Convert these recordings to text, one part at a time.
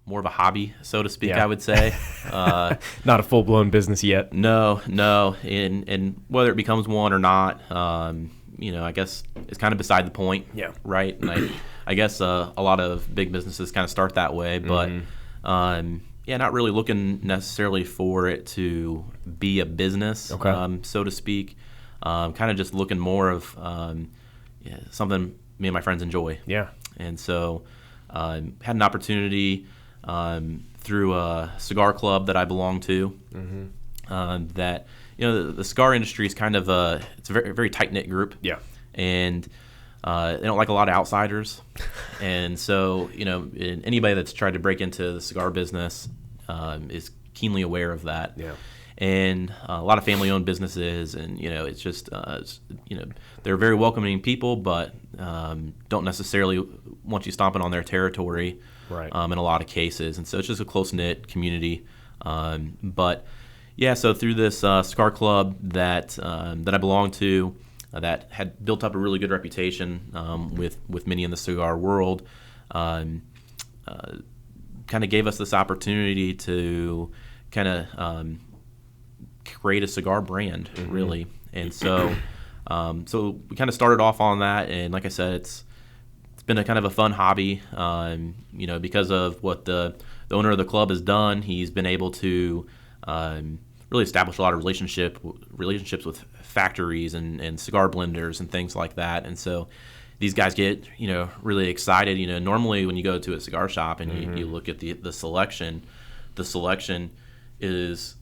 more of a hobby, so to speak, I would say. Not a full-blown business yet. No. And whether it becomes one or not, I guess it's kind of beside the point. Yeah. Right? And I guess a lot of big businesses kind of start that way, but not really looking necessarily for it to be a business, so to speak. Kind of just looking more of something me and my friends enjoy. Yeah. And so had an opportunity through a cigar club that I belong to that, the cigar industry is kind of it's a very, very tight-knit group. Yeah. And they don't like a lot of outsiders. And so, anybody that's tried to break into the cigar business is keenly aware of that. Yeah. And a lot of family-owned businesses, and it's just they're very welcoming people, but don't necessarily want you stomping on their territory. Right. In a lot of cases, and so it's just a close-knit community. But yeah, so through this cigar club that I belong to, that had built up a really good reputation with many in the cigar world, kind of gave us this opportunity to kind of create a cigar brand, really. And so so we kind of started off on that, and like I said, it's been a kind of a fun hobby, because of what the owner of the club has done. He's been able to really establish a lot of relationships with factories and cigar blenders and things like that. And so these guys get, really excited. Normally when you go to a cigar shop and you look at the selection is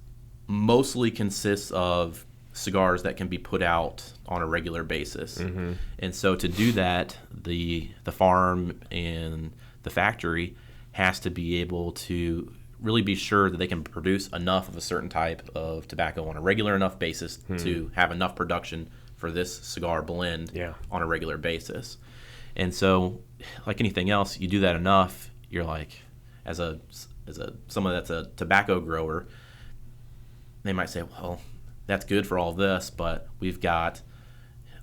mostly consists of cigars that can be put out on a regular basis. And so to do that, the farm and the factory has to be able to really be sure that they can produce enough of a certain type of tobacco on a regular enough basis to have enough production for this cigar blend on a regular basis. And so, like anything else, you do that enough, you're like, as someone that's a tobacco grower, they might say, well, that's good for all this, but we've got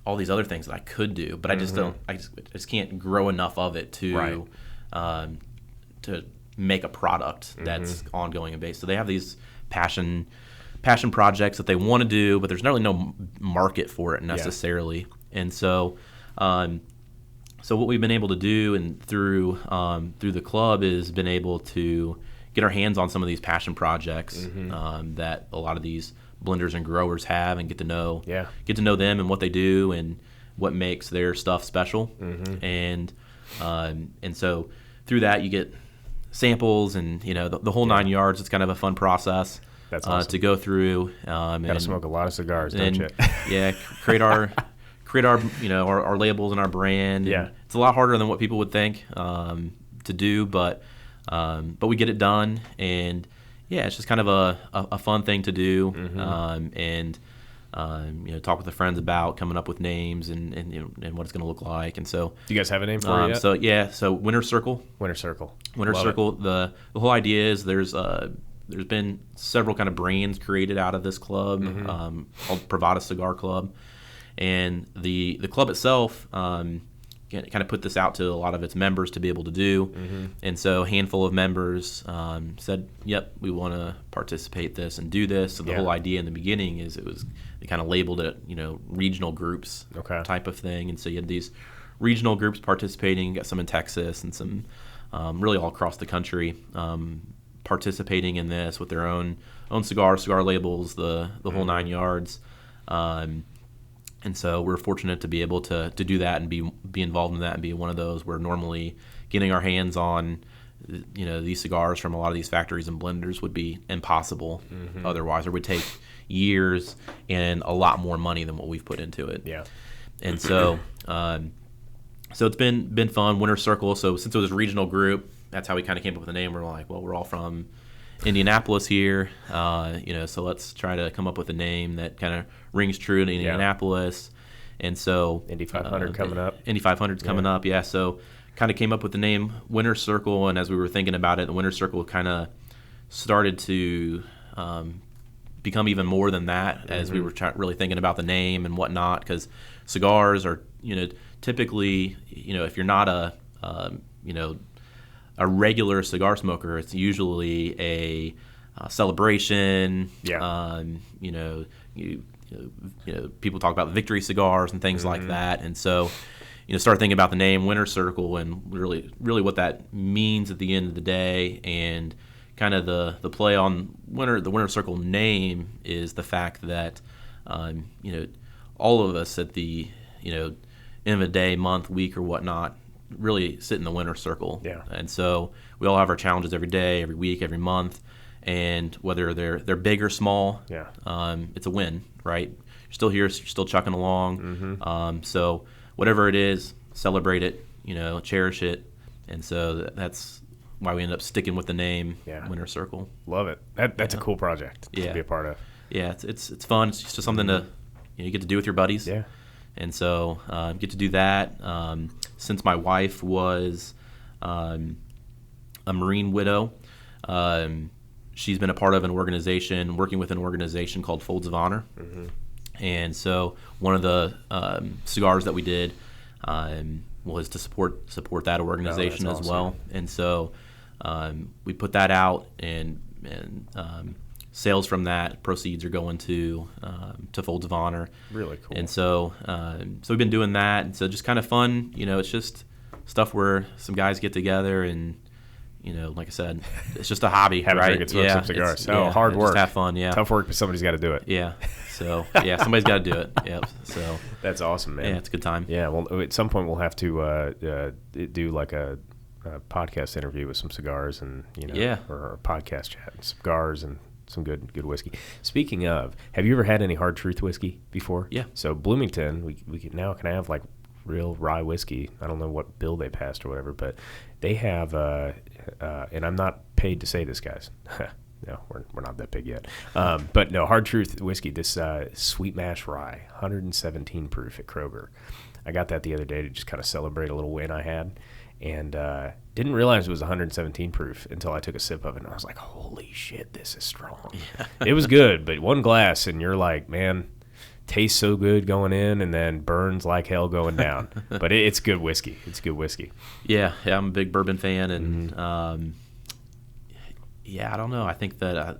all these other things that I could do, but I just can't grow enough of it to make a product that's ongoing and based. So they have these passion projects that they want to do, but there's really no market for it necessarily. Yeah. And so so what we've been able to do, and through the club, is been able to get our hands on some of these passion projects that a lot of these blenders and growers have, and get to know them and what they do and what makes their stuff special. And so through that you get samples and the whole 9 yards. It's kind of a fun process. That's awesome. To go through. Gotta smoke a lot of cigars, don't you? Yeah, create our our labels and our brand. Yeah, it's a lot harder than what people would think to do, but we get it done, and it's just kind of a fun thing to do. And talk with the friends about coming up with names and what it's going to look like. And so, do you guys have a name for it yet? So Winter Circle. Winter Circle. The whole idea is there's been several kind of brands created out of this club called Pravada Cigar Club, and the club itself kind of put this out to a lot of its members to be able to do. And so a handful of members said, yep, we want to participate this and do this. So the whole idea in the beginning is they kind of labeled it, regional groups type of thing. And so you had these regional groups participating, got some in Texas and some really all across the country participating in this with their own cigar labels, the whole 9 yards. And so we're fortunate to be able to do that and be involved in that and be one of those. We're normally getting our hands on, these cigars from a lot of these factories and blenders would be impossible otherwise, or would take years and a lot more money than what we've put into it. Yeah. And so, so it's been fun. Winter Circle. So since it was a regional group, that's how we kind of came up with the name. We're like, well, we're all from Indianapolis here, so let's try to come up with a name that kind of rings true in Indianapolis. And so Indy 500 coming up. Indy 500's coming up, so kind of came up with the name Winter Circle, and as we were thinking about it, the Winter Circle kind of started to become even more than that as we were really thinking about the name and whatnot, because cigars are, typically, if you're not a regular cigar smoker, it's usually a celebration. Yeah. People talk about victory cigars and things like that, and so start thinking about the name Winter Circle and really what that means at the end of the day, and kind of the play on the Winter Circle name is the fact that all of us at the end of the day, month, week, or whatnot, really sit in the Winter Circle. Yeah. And so we all have our challenges every day, every week, every month, and whether they're big or small, it's a win, right? You're still here, you're still chucking along. So whatever it is, celebrate it, cherish it, and so that's why we end up sticking with the name Winter Circle. Love it. That's a cool project to be a part of. Yeah, it's fun. It's just something to you get to do with your buddies. Yeah. And so get to do that. Since my wife was a Marine widow, she's been a part of working with an organization called Folds of Honor. And so one of the cigars that we did was to support that organization as well. And so we put that out, and sales from that proceeds are going to Folds of Honor. Really cool. And so we've been doing that, and so just kind of fun. It's just stuff where some guys get together and. Like I said, it's just a hobby, have right? a drink and smoke some cigars. Hard work. Just have fun, Tough work, but somebody's got to do it. Yeah. So, somebody's got to do it. Yep. So that's awesome, man. Yeah, it's a good time. Yeah. Well, at some point we'll have to do like a podcast interview with some cigars and or a podcast chat and cigars and some good whiskey. Speaking of, have you ever had any Hard Truth whiskey before? Yeah. So Bloomington, we can I have like real rye whiskey. I don't know what bill they passed or whatever, but they have and I'm not paid to say this, guys. No, we're not that big yet. But no, Hard Truth whiskey, this sweet mash rye, 117 proof at Kroger. I got that the other day to just kind of celebrate a little win I had, and didn't realize it was 117 proof until I took a sip of it, and I was like, holy shit, this is strong. Yeah. It was good, but one glass, and you're like, man, tastes so good going in and then burns like hell going down. But it's good whiskey. It's good whiskey. Yeah, I'm a big bourbon fan, and I don't know. I think that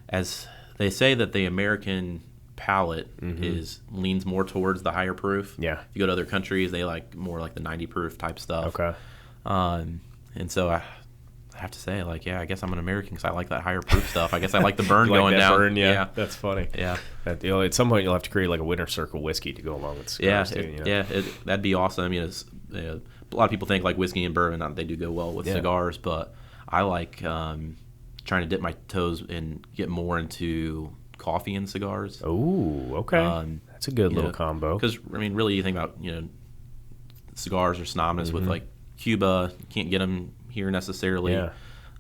as they say that the American palate leans more towards the higher proof. Yeah. If you go to other countries, they like more like the 90 proof type stuff. Okay. And so I have to say, I guess I'm an American because I like that higher proof stuff. I guess I like the burn going down. Burn, yeah. That's funny. Yeah. At some point, you'll have to create like a Winter Circle whiskey to go along with cigars too. That'd be awesome. A lot of people think like whiskey and bourbon, they do go well with cigars, but I like trying to dip my toes and get more into coffee and cigars. Oh, okay. That's a good little combo. Because really, you think about cigars are synonymous with like Cuba. You can't get them here necessarily. Yeah.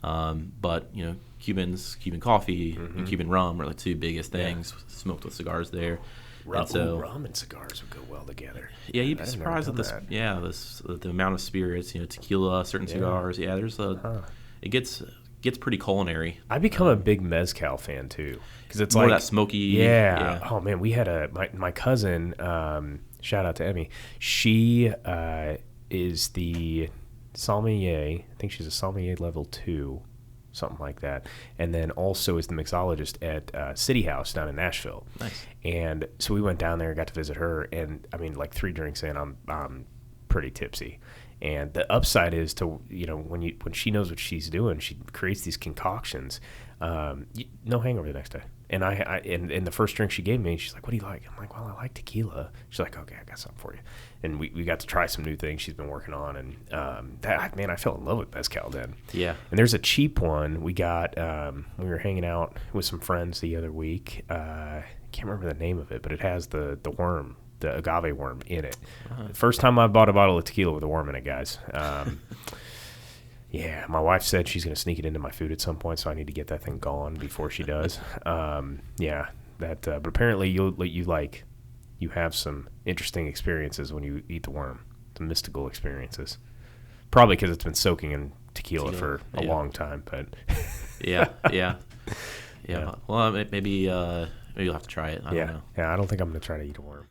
But Cuban coffee and Cuban rum are the two biggest things smoked with cigars there. Rum and cigars would go well together. Yeah, you'd be surprised at this. Yeah, the amount of spirits. Tequila, certain cigars. Yeah, there's it gets pretty culinary. I become a big mezcal fan too, because it's more like that smoky. Yeah. Oh man, we had my cousin. Shout out to Emmy. She is the sommelier. I think she's a sommelier level 2, something like that, and then also is the mixologist at City House down in Nashville. Nice. And so we went down there, got to visit her, and like 3 drinks in, I'm pretty tipsy. And the upside is to when she knows what she's doing, she creates these concoctions. No hangover the next day. And and the first drink she gave me, she's like, "What do you like?" I'm like, "Well, I like tequila." She's like, "Okay, I got something for you." And we got to try some new things she's been working on, and I fell in love with mezcal then. Yeah. And there's a cheap one we got. We were hanging out with some friends the other week. I can't remember the name of it, but it has the worm. The agave worm in it. First time I bought a bottle of tequila with a worm in it, guys. Yeah, my wife said she's going to sneak it into my food at some point, so I need to get that thing gone before she does. But apparently you have some interesting experiences when you eat the worm. Some mystical experiences. Probably because it's been soaking in tequila for a long time, but yeah. Well, maybe you'll have to try it. I don't know. Yeah, I don't think I'm going to try to eat a worm.